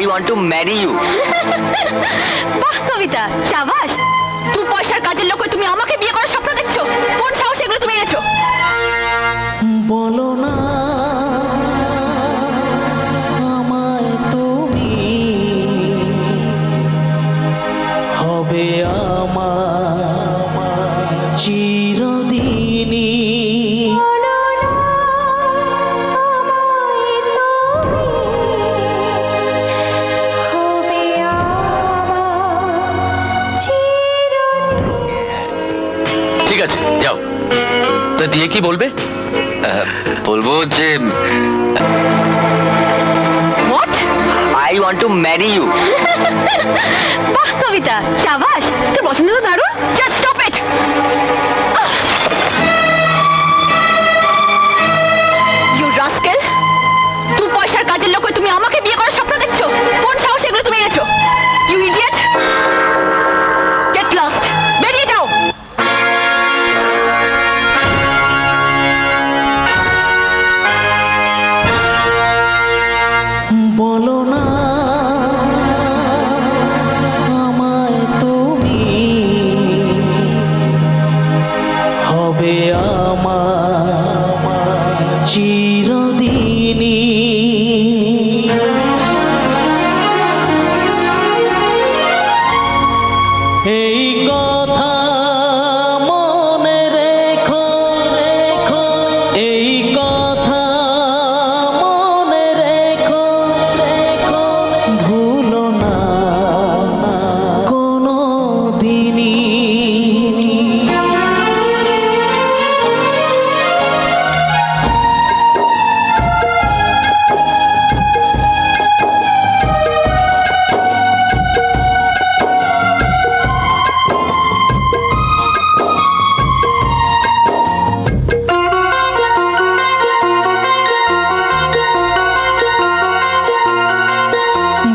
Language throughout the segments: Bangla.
want to marry you. বাহ কবিতা, শাবাশ। তুই পয়সার কাজের লোক হয়ে তুমি আমাকে বিয়ে করার স্বপ্ন দেখছো? কোন সাহস এগুলো তুমি এনেছো? বলো না আমায় তুমি, হবে আমার চিরদিনই। ঠিক আছে, যাও। তো দিয়ে কি বলবে? বলবো যে What? I want to marry you. বাহ কবিতা, শাবাশ। তোর পছন্দ তো দারুণ। Just stop it. You rascal! তুই পয়সার কাজের লোক হয়ে তুমি আমাকে বিয়ে করার স্বপ্ন দেখছো? কোন সাহস এগুলো তুমি এনেছো? You idiot! Get lost! বেরিয়ে যাও। বলো না আমায় তুমি, হবে আমার চিরদিনই। এই কথা মনে রেখো, রেখো, এই কথা মনে রেখো, রেখো, ভুলো না কোনো দিনই।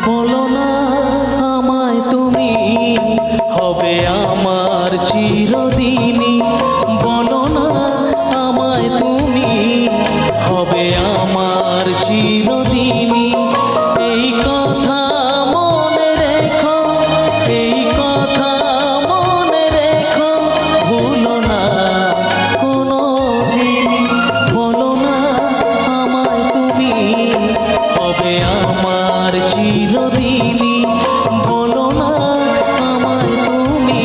বলো না আমায় তুমি, হবে আমার চিরদিনই। বলো না আমায় তুমি, হবে আমার চিরদিনই। এই কথা মনে রেখো, এই কথা মনে রেখো, ভুলো না কোনো দিনই। বলো না আমায় তুমি, হবে আমার চিরদিনই। বলো না আমায় তুমি,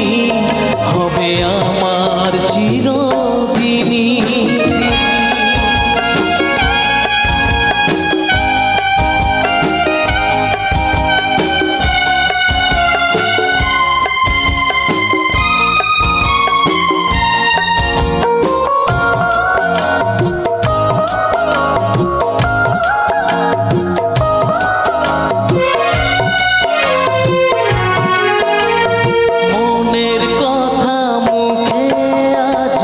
হবে আমার চিরদিনই। মনের কথা মুখে আজ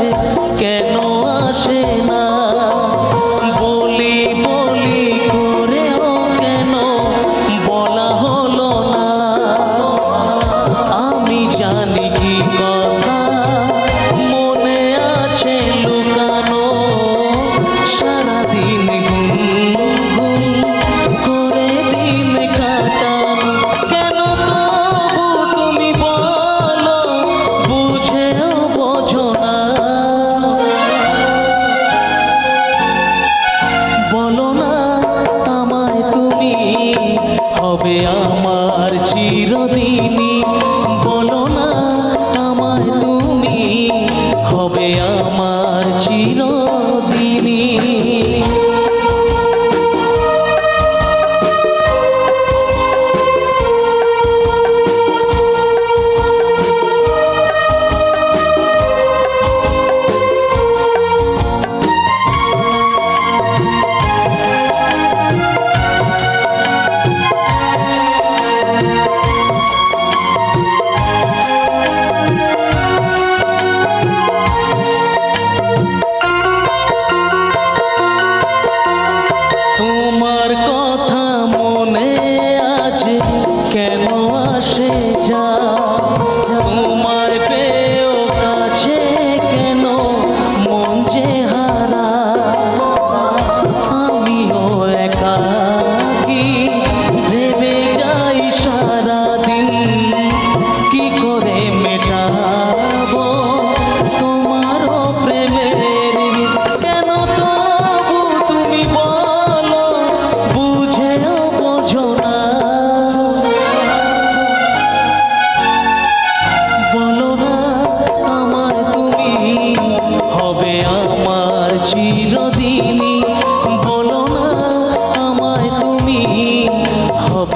কেন আসে না? বলি বলি করেও কেন বলা হলো না? আমি জানি কি কথা মনে আছে লুকানো, সারাদিন গুনগুন করে দিন কাটানো। কেন তবু তুমি বলো, বুঝেও বোঝো না? বলো না আমায় তুমি, হবে আমার চিরদিনই। বলো না আমায় তুমি, হবে আমার চিরদিনই। ভেবে যা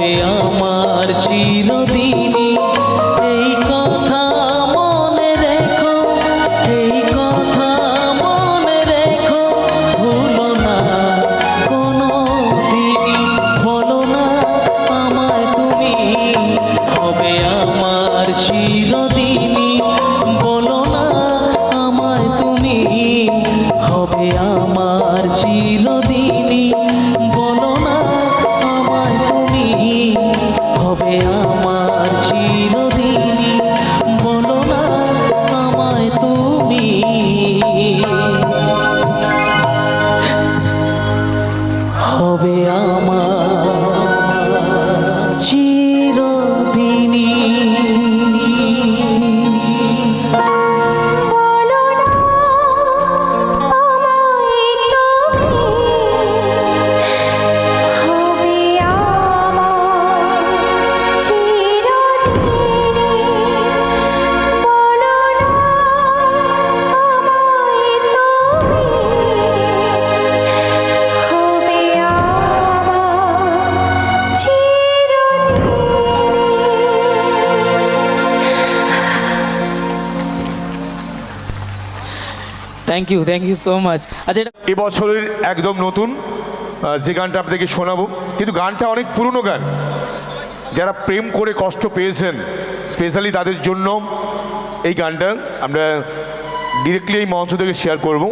হবে আমার চিরদিনই। এই কথা মনে রেখো, এই কথা মনে রেখো, ভুলো না কোনো দিনই। বলো না আমায় তুমি, হবে আমার চিরদিনই। বলো না আমায় তুমি, হবে আমার চিরদিনই। বলো না আমায় তুমি, হবে আমার চিরদিনই। বলো না আমায় তুমি। হবে আমার চিরদিনই। Thank you so much. আচ্ছা, এটা এবছরের একদম নতুন যে গানটা আপনাদেরকে শোনাবো, কিন্তু গানটা অনেক পুরনো গান। যারা প্রেম করে কষ্ট পেয়েছেন স্পেশালি তাদের জন্য এই গানটা আমরা ডিরেক্টলি এই মঞ্চ থেকে শেয়ার করব।